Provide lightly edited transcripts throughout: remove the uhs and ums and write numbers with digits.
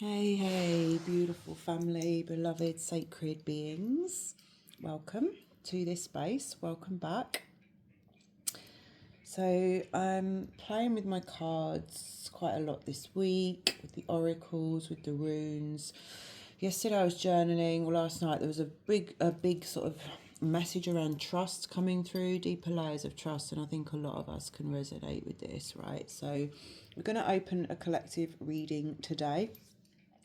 Hey, hey, beautiful family, beloved sacred beings. Welcome to this space. Welcome back. So, I'm playing with my cards quite a lot this week with the oracles, with the runes. Yesterday I was journaling. Well, last night there was a big sort of message around trust coming through, deeper layers of trust, and I think a lot of us can resonate with this, right? So, we're going to open a collective reading today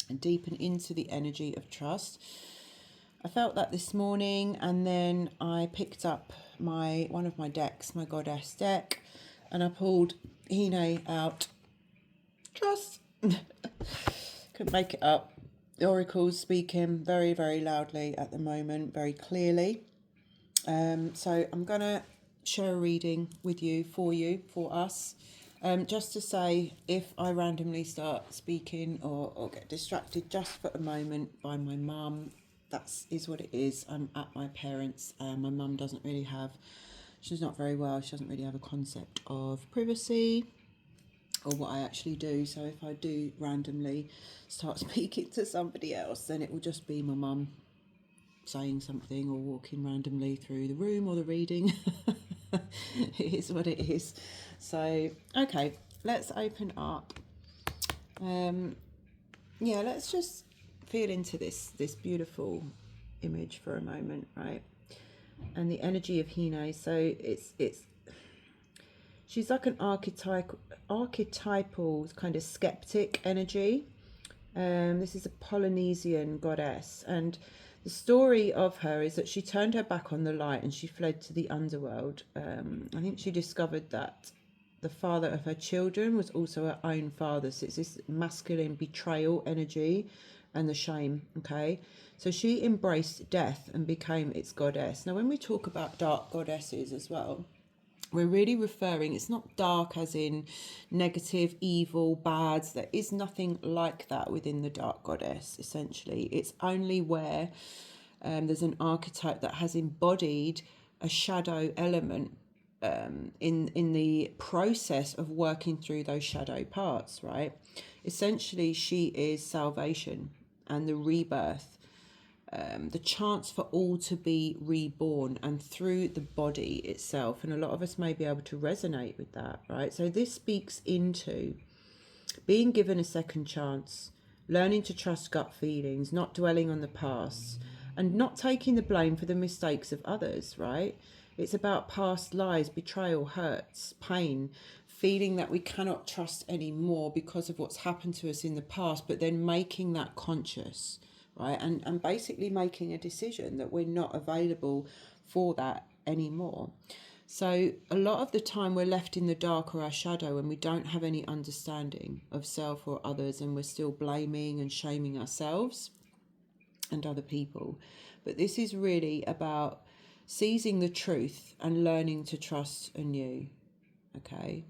and deepen into the energy of trust. I felt that this morning, and then I picked up my one of my decks, my goddess deck, and I pulled Hine out. Trust. Couldn't make it up. The oracle's speaking very, very loudly at the moment, very clearly. So I'm gonna share a reading with you, for us. Just to say, if I randomly start speaking or get distracted just for a moment by my mum, that's is what it is. I'm at my parents'. My mum doesn't really have, she's not very well. She doesn't really have a concept of privacy or what I actually do. So if I do randomly start speaking to somebody else, then it will just be my mum saying something or walking randomly through the room or the reading. It is what it is. So, okay, let's open up. Yeah, let's just feel into this beautiful image for a moment, right? And the energy of Hina. So it's she's like an archetypal kind of skeptic energy. This is a Polynesian goddess, and the story of her is that she turned her back on the light and she fled to the underworld. I think she discovered that the father of her children was also her own father. So it's this masculine betrayal energy and the shame. Okay. So she embraced death and became its goddess. Now, when we talk about dark goddesses as well, we're really referring, it's not dark as in negative, evil, bad. There is nothing like that within the dark goddess, essentially. It's only where there's an archetype that has embodied a shadow element in the process of working through those shadow parts, right? Essentially, she is salvation and the rebirth, the chance for all to be reborn and through the body itself. And a lot of us may be able to resonate with that, right? So this speaks into being given a second chance, learning to trust gut feelings, not dwelling on the past, and not taking the blame for the mistakes of others, right? It's about past lies, betrayal, hurts, pain, feeling that we cannot trust anymore because of what's happened to us in the past, but then making that conscious, right? And basically making a decision that we're not available for that anymore. So a lot of the time we're left in the dark or our shadow and we don't have any understanding of self or others, and we're still blaming and shaming ourselves and other people. But this is really about seizing the truth and learning to trust anew. Okay.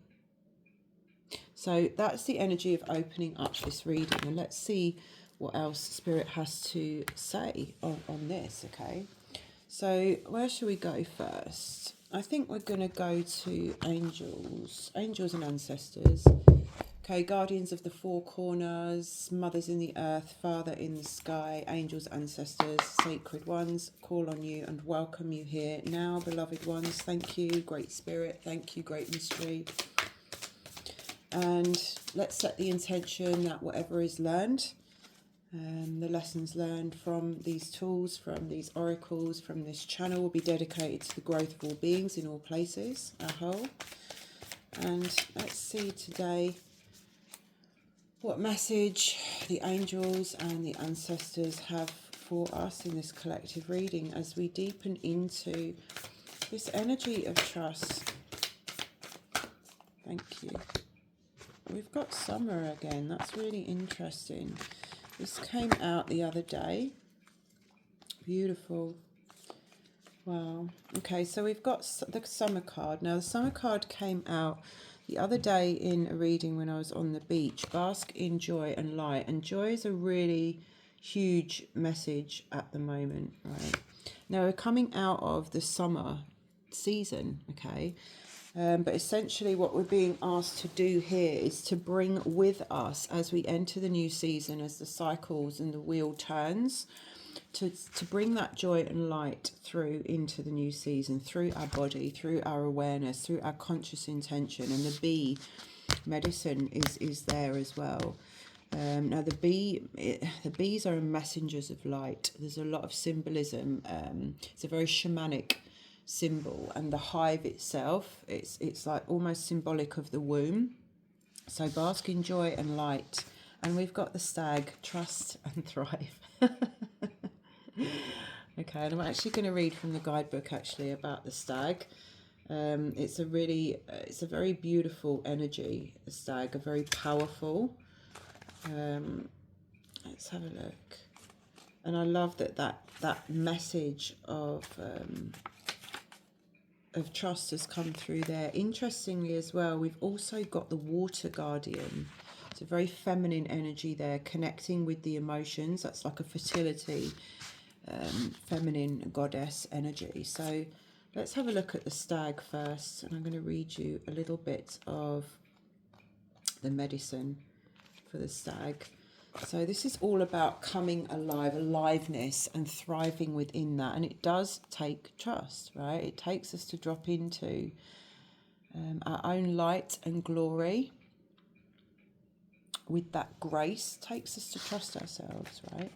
So that's the energy of opening up this reading, and let's see what else Spirit has to say on this. Okay. So where should we go first? I think we're going to go to angels and ancestors. Okay, guardians of the four corners, mothers in the earth, father in the sky, angels, ancestors, sacred ones, call on you and welcome you here now, beloved ones. Thank you, Great Spirit. Thank you, Great Mystery. And let's set the intention that whatever is learned, the lessons learned from these tools, from these oracles, from this channel will be dedicated to the growth of all beings in all places, our whole. And let's see today what message the angels and the ancestors have for us in this collective reading as we deepen into this energy of trust. Thank you. We've got summer again. That's really interesting. This came out the other day. Beautiful. Wow. Okay, so we've got the summer card. Now, the summer card came out the other day in a reading when I was on the beach. Bask in joy and light. And joy is a really huge message at the moment, right? Now, we're coming out of the summer season, okay? But essentially what we're being asked to do here is to bring with us as we enter the new season, as the cycles and the wheel turns, to bring that joy and light through into the new season, through our body, through our awareness, through our conscious intention. And the bee medicine is there as well. Now the bees are messengers of light. There's a lot of symbolism. It's a very shamanic symbol, and the hive itself, it's like almost symbolic of the womb. So bask in joy and light. And we've got the stag, trust and thrive. Okay, and I'm actually going to read from the guidebook actually about the stag. It's a very beautiful energy, the stag, a very powerful. Let's have a look. And I love that message of trust has come through there. Interestingly as well, we've also got the water guardian. It's a very feminine energy there, connecting with the emotions. That's like a fertility, feminine goddess energy. So let's have a look at the stag first, and I'm going to read you a little bit of the medicine for the stag. So this is all about coming alive, aliveness, and thriving within that. And it does take trust, right? It takes us to drop into our own light and glory. With that grace, takes us to trust ourselves, right?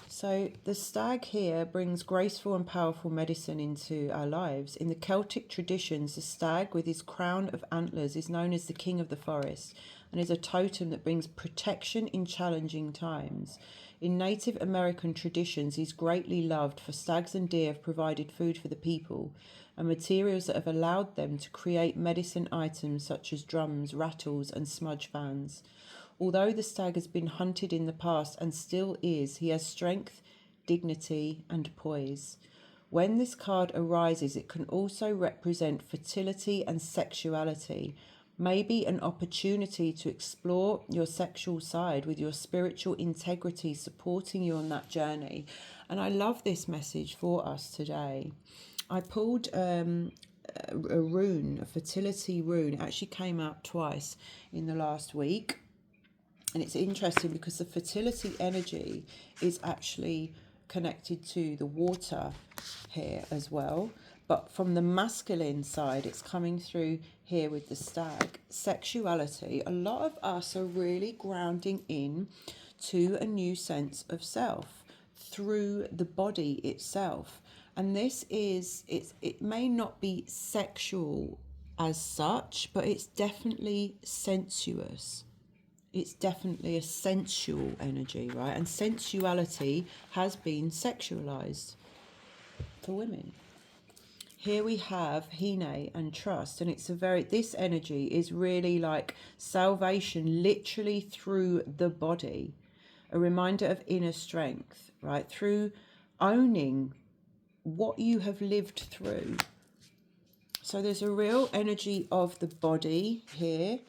So the stag here brings graceful and powerful medicine into our lives. In the Celtic traditions, the stag with his crown of antlers is known as the king of the forest and is a totem that brings protection in challenging times. In Native American traditions, he's greatly loved, for stags and deer have provided food for the people and materials that have allowed them to create medicine items such as drums, rattles, and smudge fans. Although the stag has been hunted in the past and still is, he has strength, dignity, and poise. When this card arises, it can also represent fertility and sexuality, maybe an opportunity to explore your sexual side with your spiritual integrity supporting you on that journey. And I love this message for us today. I pulled a rune, a fertility rune. It actually came out twice in the last week. And it's interesting because the fertility energy is actually connected to the water here as well. But from the masculine side, it's coming through here with the stag. Sexuality, a lot of us are really grounding in to a new sense of self through the body itself. And this is, it may not be sexual as such, but it's definitely sensuous. It's definitely a sensual energy, right? And sensuality has been sexualized for women. Here we have Hine and trust, and this energy is really like salvation, literally through the body, a reminder of inner strength, right? Through owning what you have lived through. So there's a real energy of the body here.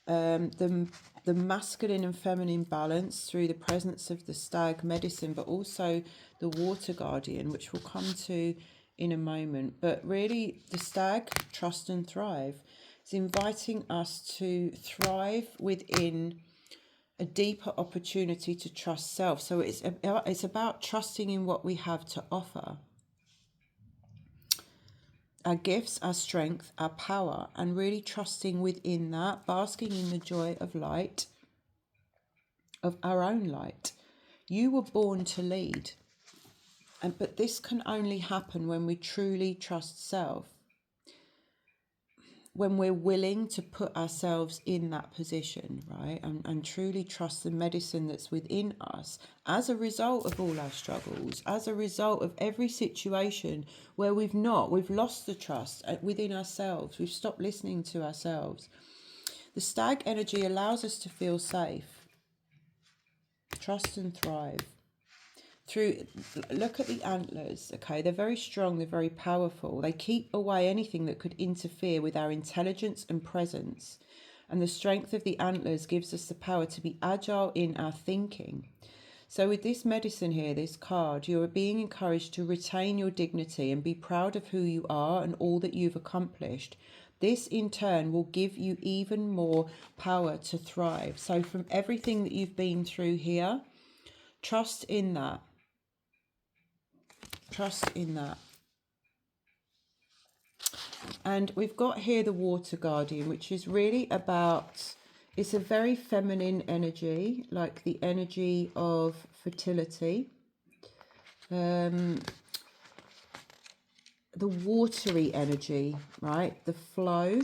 The masculine and feminine balance through the presence of the stag medicine, but also the water guardian, which we'll come to in a moment. But really, the stag, trust and thrive, is inviting us to thrive within a deeper opportunity to trust self. So it's about trusting in what we have to offer. Our gifts, our strength, our power, and really trusting within that, basking in the joy of light, of our own light. You were born to lead, but this can only happen when we truly trust self, when we're willing to put ourselves in that position, right? And truly trust the medicine that's within us as a result of all our struggles, as a result of every situation where we've lost the trust within ourselves. We've stopped listening to ourselves. The stag energy allows us to feel safe, trust and thrive. Look at the antlers, okay? They're very strong, they're very powerful. They keep away anything that could interfere with our intelligence and presence. And the strength of the antlers gives us the power to be agile in our thinking. So with this medicine here, this card, you're being encouraged to retain your dignity and be proud of who you are and all that you've accomplished, This in turn will give you even more power to thrive. So from everything that you've been through here, trust in that. Trust in that. And we've got here the Water Guardian, which is really about, it's a very feminine energy, like the energy of fertility. The watery energy, right? The flow.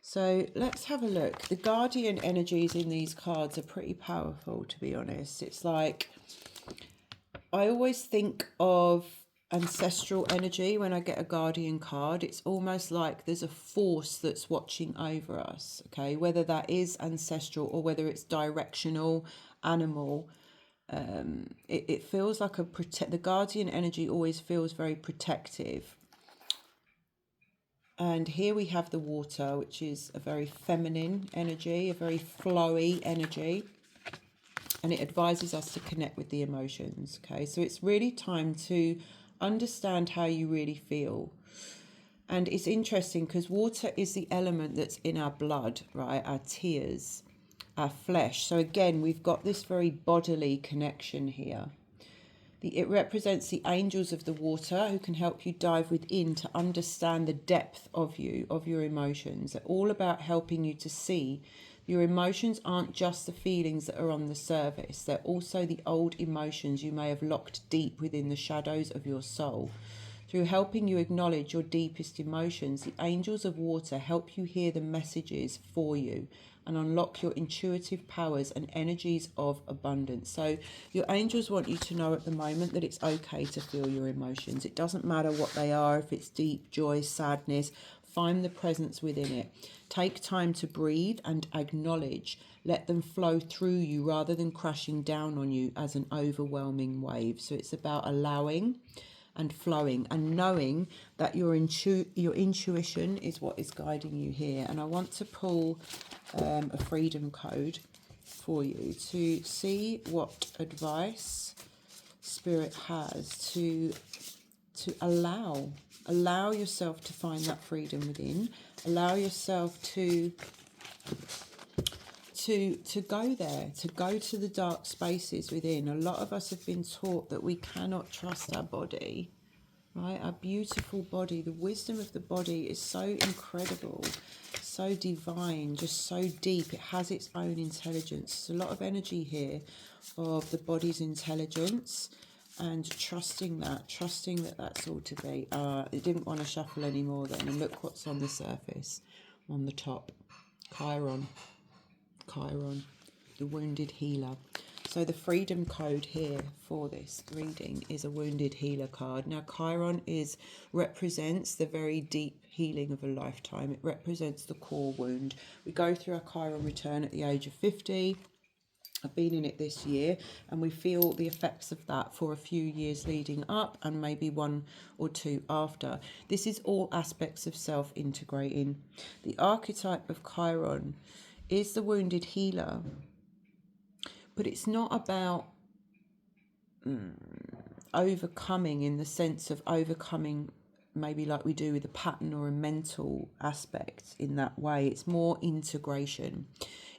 So let's have a look. The Guardian energies in these cards are pretty powerful, to be honest. It's like, I always think of ancestral energy when I get a Guardian card. It's almost like there's a force that's watching over us, okay? Whether that is ancestral or whether it's directional, animal. It feels like the Guardian energy always feels very protective. And here we have the water, which is a very feminine energy, a very flowy energy. And it advises us to connect with the emotions, okay? So it's really time to understand how you really feel. And it's interesting because water is the element that's in our blood, right? Our tears, our flesh. So again, we've got this very bodily connection here. It represents the angels of the water who can help you dive within to understand the depth of you, of your emotions. They're all about helping you to see your emotions aren't just the feelings that are on the surface. They're also the old emotions you may have locked deep within the shadows of your soul. Through helping you acknowledge your deepest emotions, the angels of water help you hear the messages for you and unlock your intuitive powers and energies of abundance. So your angels want you to know at the moment that it's okay to feel your emotions. It doesn't matter what they are, if it's deep joy, sadness, find the presence within it. Take time to breathe and acknowledge. Let them flow through you rather than crashing down on you as an overwhelming wave. So it's about allowing and flowing and knowing that your intuition is what is guiding you here. And I want to pull a freedom code for you to see what advice Spirit has to allow yourself to find that freedom within. Allow yourself to go there, to go to the dark spaces within. A lot of us have been taught that we cannot trust our body, right? Our beautiful body, the wisdom of the body is so incredible, so divine, just so deep. It has its own intelligence. There's a lot of energy here of the body's intelligence and trusting that that's all to be. It didn't want to shuffle anymore then, and look what's on the surface, on the top. Chiron, the wounded healer. So the freedom code here for this reading is a wounded healer card. Now Chiron represents the very deep healing of a lifetime. It represents the core wound. We go through our Chiron return at the age of 50. I've been in it this year, and we feel the effects of that for a few years leading up and maybe one or two after. This is all aspects of self-integrating. The archetype of Chiron is the wounded healer, but it's not about overcoming in the sense of overcoming maybe like we do with a pattern or a mental aspect in that way. It's more integration.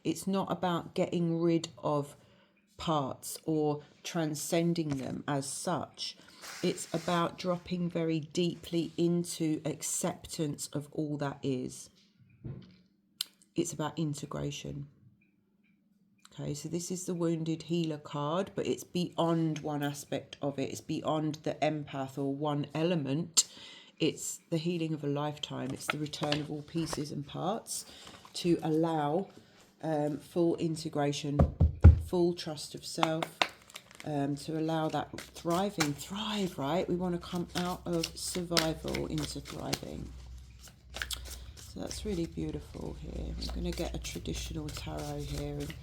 It's not about getting rid of parts or transcending them as such. It's about dropping very deeply into acceptance of all that is. It's about integration. Okay, so this is the wounded healer card, but it's beyond one aspect of it. It's beyond the empath or one element. It's the healing of a lifetime. It's the return of all pieces and parts to allow full integration, full trust of self, to allow that thrive, right? We want to come out of survival into thriving. So that's really beautiful here. I'm going to get a traditional tarot here and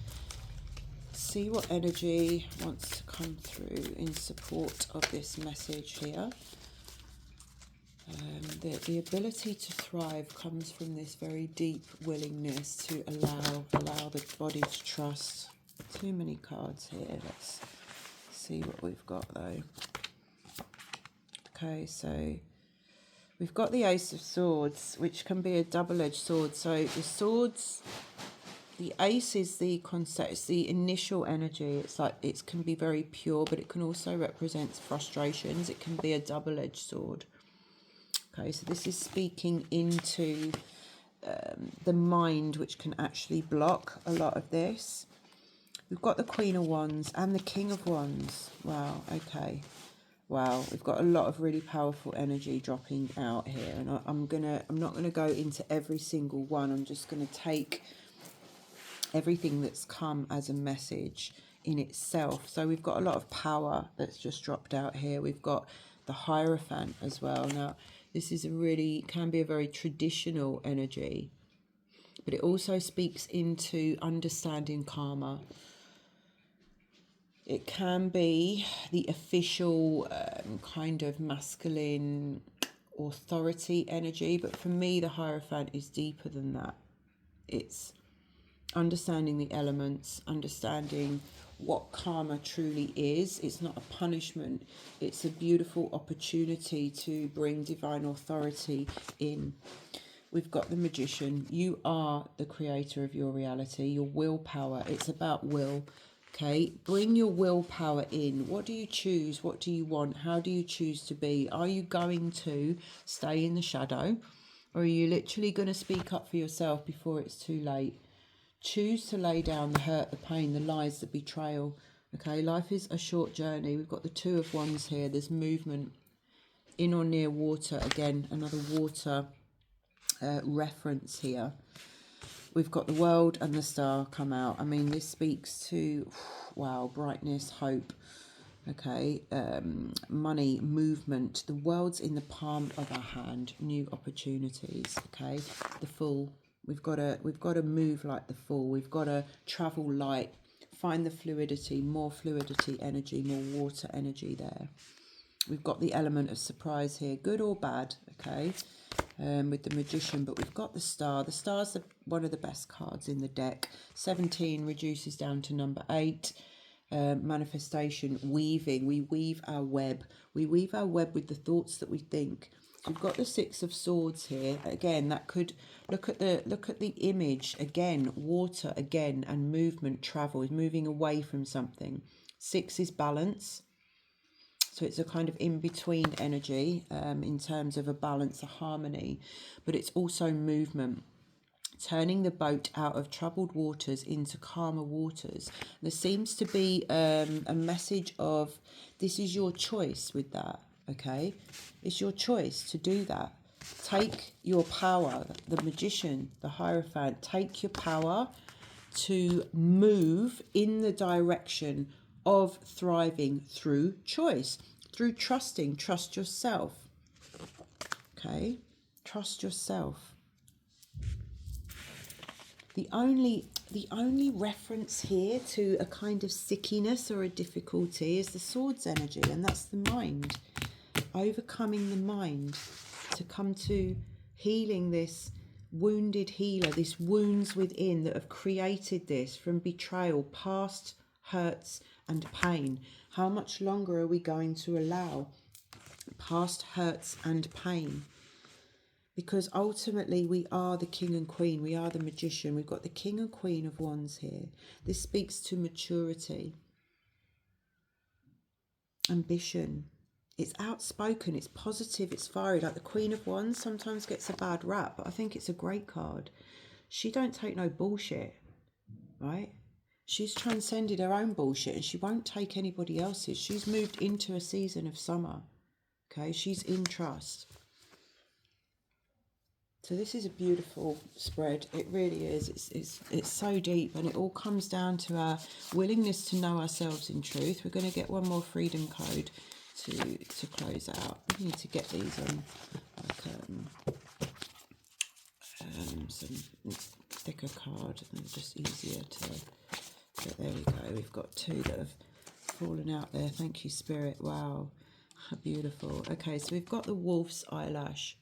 see what energy wants to come through in support of this message here. The ability to thrive comes from this very deep willingness to allow the body to trust. Too many cards here. Let's see what we've got though. Okay, so We've got the Ace of Swords, which can be a double-edged sword. So the swords, the ace is the concept, it's the initial energy. It's like it can be very pure, but it can also represent frustrations. It can be a double-edged sword. Okay, so this is speaking into the mind, which can actually block a lot of this. We've got the Queen of Wands and the King of Wands. Wow, okay. Wow, we've got a lot of really powerful energy dropping out here, and I'm not gonna go into every single one. I'm just gonna take everything that's come as a message in itself. So we've got a lot of power that's just dropped out here. We've got the Hierophant as well. Now, this is can be a very traditional energy, but it also speaks into understanding karma. It can be the official kind of masculine authority energy, but for me, the Hierophant is deeper than that. It's understanding the elements, understanding what karma truly is. It's not a punishment. It's a beautiful opportunity to bring divine authority in. We've got the Magician. You are the creator of your reality, your willpower. It's about will. Okay, bring your willpower in. What do you choose? What do you want? How do you choose to be? Are you going to stay in the shadow, or are you literally going to speak up for yourself before it's too late? Choose to lay down the hurt, the pain, the lies, the betrayal. Okay, life is a short journey. We've got the Two of Wands here. There's movement in or near water. Again, another water reference here. We've got the World and the Star come out. I mean, this speaks to, wow, brightness, hope, okay, money, movement. The world's in the palm of our hand, new opportunities, okay. The Fool, we've got to move like the Fool. We've got to travel light, find the fluidity, more fluidity energy, more water energy there. We've got the element of surprise here, good or bad, okay, with the Magician, but we've got the Star. The Star's one of the best cards in the deck. 17 reduces down to number 8. Manifestation, weaving. We weave our web. We weave our web with the thoughts that we think. We've got the Six of Swords here. Again, that could look at the image again, water again, and movement, travel, is moving away from something. 6 is balance. So it's a kind of in-between energy in terms of a balance, a harmony, but it's also movement, turning the boat out of troubled waters into calmer waters. There seems to be a message of this is your choice with that, okay? It's your choice to do that. Take your power, the Magician, the Hierophant, take your power to move in the direction of thriving through choice, through trusting. Trust yourself, okay? Trust yourself. The only reference here to a kind of sickiness or a difficulty is the Swords energy, and that's the mind. Overcoming the mind to come to healing this wounded healer, this wounds within that have created this from betrayal, past hurts and pain. How much longer are we going to allow past hurts and pain? Because ultimately we are the King and Queen, we are the Magician. We've got the King and Queen of Wands here. This speaks to maturity, ambition. It's outspoken, it's positive, it's fiery. Like the Queen of Wands sometimes gets a bad rap, but I think it's a great card. She don't take no bullshit, right? She's transcended her own bullshit and she won't take anybody else's. She's moved into a season of summer, okay? She's in trust. So this is a beautiful spread. It really is. It's so deep, and it all comes down to our willingness to know ourselves in truth. We're going to get one more freedom code to close out. We need to get these on like some thicker card, and just easier to. But there we go. We've got 2 that have fallen out there. Thank you, Spirit. Wow, how beautiful. Okay, so we've got the Wolf's Eyelash.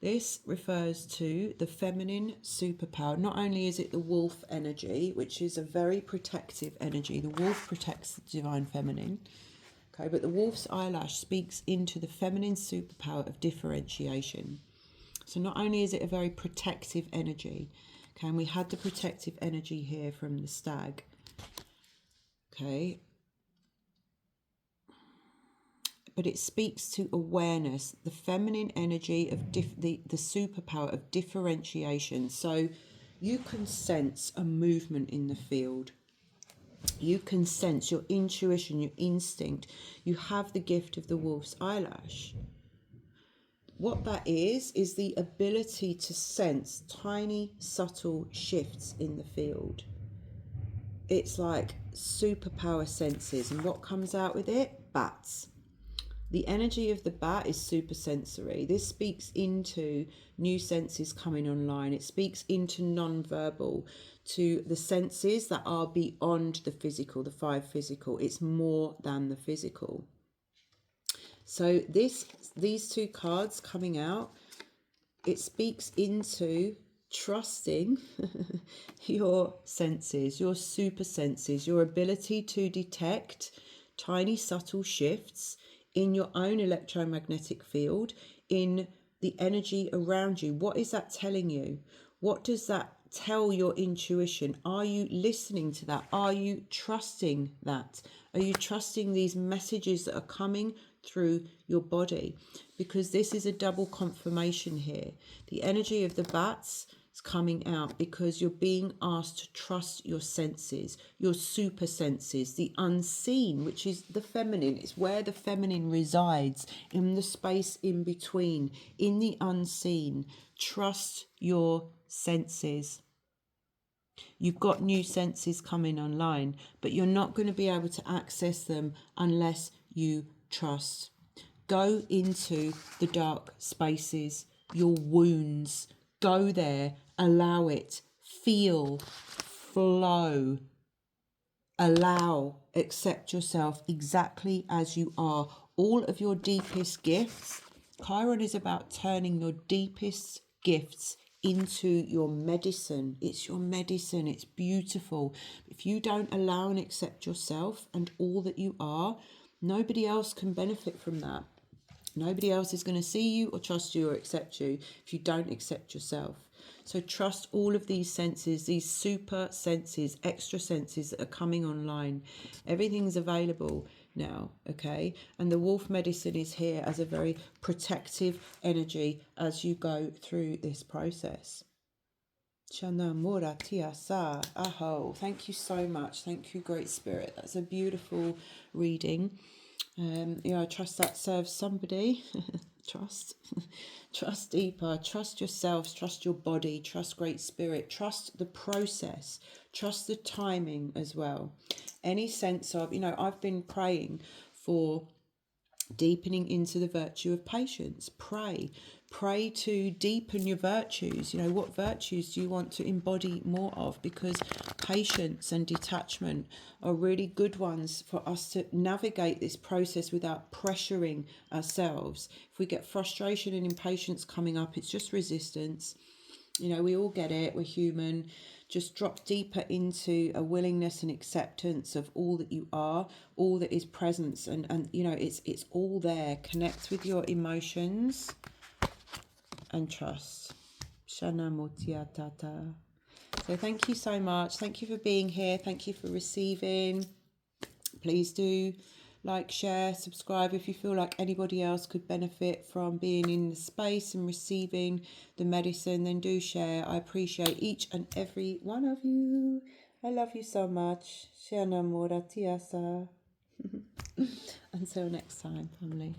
This refers to the feminine superpower. Not only is it the wolf energy, which is a very protective energy. The wolf protects the divine feminine. Okay, but the wolf's eyelash speaks into the feminine superpower of differentiation. So not only is it a very protective energy, okay, and we had the protective energy here from the stag, okay, but it speaks to awareness, the feminine energy of the superpower of differentiation. So you can sense a movement in the field. You can sense your intuition, your instinct. You have the gift of the wolf's eyelash. What that is the ability to sense tiny, subtle shifts in the field. It's like superpower senses. And what comes out with it? Bats. The energy of the bat is super sensory. This speaks into new senses coming online. It speaks into non-verbal, to the senses that are beyond the physical, the five physical. It's more than the physical. So these two cards coming out, it speaks into trusting your senses, your super senses, your ability to detect tiny subtle shifts in your own electromagnetic field, in the energy around you. What is that telling you? What does that tell your intuition? Are you listening to that? Are you trusting that? Are you trusting these messages that are coming through your body? Because this is a double confirmation here. The energy of the bats is coming out because you're being asked to trust your senses, your super senses, the unseen, which is the feminine. It's where the feminine resides, in the space in between, in the unseen. Trust your senses. You've got new senses coming online, but you're not going to be able to access them unless you trust. Go into the dark spaces, your wounds. Go there, allow it, feel, flow, allow, accept yourself exactly as you are. All of your deepest gifts. Chiron is about turning your deepest gifts into your medicine. It's your medicine. It's beautiful. If you don't allow and accept yourself and all that you are, nobody else can benefit from that. Nobody else is going to see you or trust you or accept you if you don't accept yourself. So trust all of these senses, these super senses, extra senses that are coming online. Everything's available now, okay? And the wolf medicine is here as a very protective energy as you go through this process. Shana Mora Tia Sa Aho. Thank you so much. Thank you, Great Spirit. That's a beautiful reading. I trust that serves somebody. Trust deeper, trust yourselves, trust your body, trust Great Spirit, trust the process, trust the timing as well. Any sense of, I've been praying for deepening into the virtue of patience. Pray to deepen your virtues. What virtues do you want to embody more of? Because patience and detachment are really good ones for us to navigate this process without pressuring ourselves. If we get frustration and impatience coming up, it's just resistance. We all get it. We're human. Just drop deeper into a willingness and acceptance of all that you are, all that is presence, and it's all there. Connect with your emotions and trust. Shana Motia Tata. So thank you so much. Thank you for being here. Thank you for receiving. Please do like, share, subscribe if you feel like anybody else could benefit from being in the space and receiving the medicine. Then do share. I appreciate each and every one of you. I love you so much. Shana Mora Tiasa. Until next time, family.